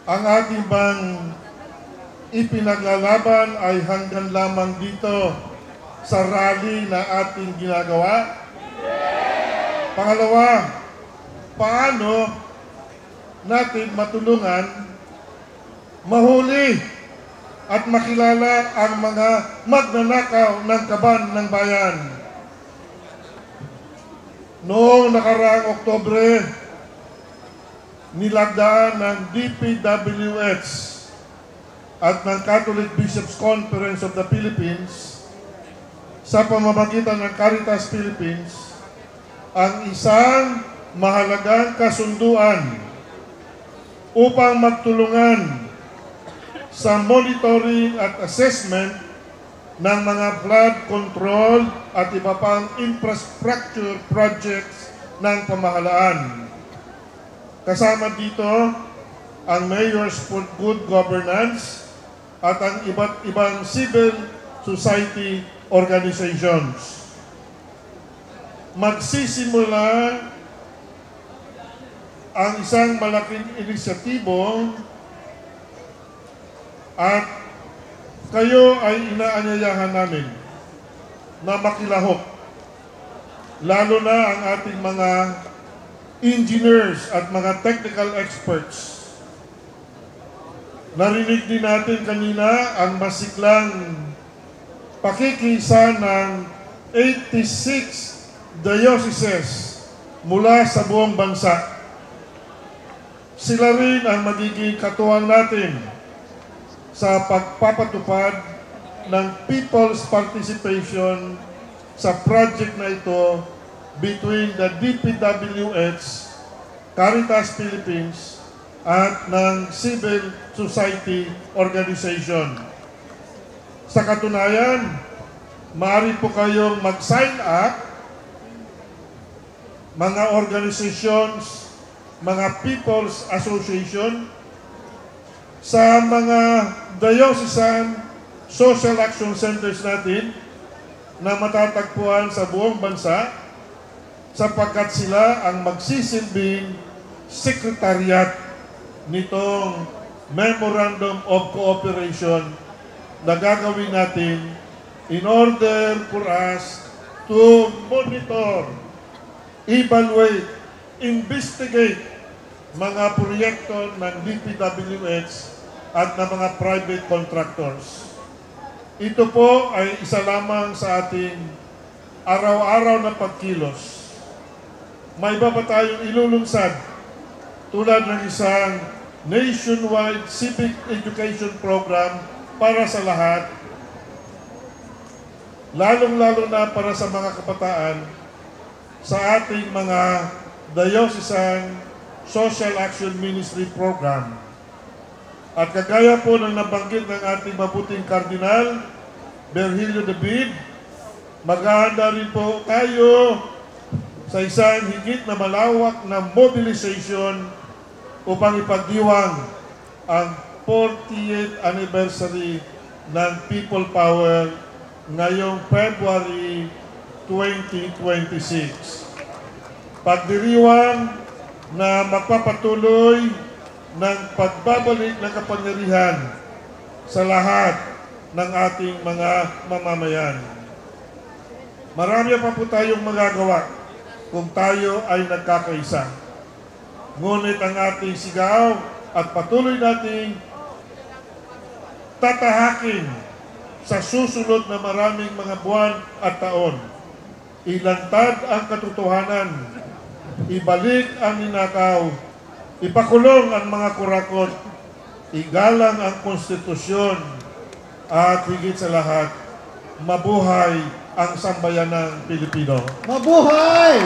ang ating bang ipinaglalaban ay hanggang lamang dito sa rally na ating ginagawa? Pangalawa, paano natin matulungan mahuli at makilala ang mga magnanakaw ng kaban ng bayan? Noong nakaraang Oktubre, nilagdaan ng DPWH at ng Catholic Bishops' Conference of the Philippines sa pamamagitan ng Caritas Philippines ang isang mahalagang kasunduan upang magtulungan sa monitoring at assessment ng mga flood control at iba pang infrastructure projects ng pamahalaan. Kasama dito ang Mayors for Good Governance at ang iba't ibang civil society organizations. Magsisimula ang isang malaking inisyatibo at kayo ay inaanyayahan namin na makilahok, lalo na ang ating mga engineers at mga technical experts. Narinig din natin kanina ang masiklang pakikisa ng 86 dioceses mula sa buong bansa. Sila rin ang magiging katuwang natin sa pagpapatupad ng people's participation sa project na ito between the DPWH, Caritas Philippines, at ng civil society organization. Sa katunayan, maaari po kayong mag-sign up, mga organizations, mga people's association, sa mga diocesan social action centers natin na matatagpuan sa buong bansa, sapagkat sila ang magsisilbing sekretariat nitong Memorandum of Cooperation na gagawin natin in order for us to monitor, evaluate, investigate mga proyekto ng DPWH at ng mga private contractors. Ito po ay isa lamang sa ating araw-araw na pagkilos. May iba pa tayong ilulunsad tulad ng isang nationwide civic education program para sa lahat, lalong-lalo na para sa mga kabataan sa ating mga diocesan social action ministry program. At kagaya po ng nabanggit ng ating mabuting Kardinal Virgilio David, maghahanda rin po tayo sa isang higit na malawak na mobilization upang ipagdiwang ang 40th anniversary ng People Power ngayong February 2026. Pagdiriwang na magpapatuloy ng pagbabalik ng kapangyarihan sa lahat ng ating mga mamamayan. Marami pa po tayong magagawa kung tayo ay nagkakaisa. Ngunit ang ating sigaw at patuloy nating tatahakin sa susunod na maraming mga buwan at taon. Ilantad ang katotohanan, ibalik ang ninakaw, ipakulong ang mga kurakot, igalang ang konstitusyon, at higit sa lahat, mabuhay ang sambayanang Pilipino. Mabuhay!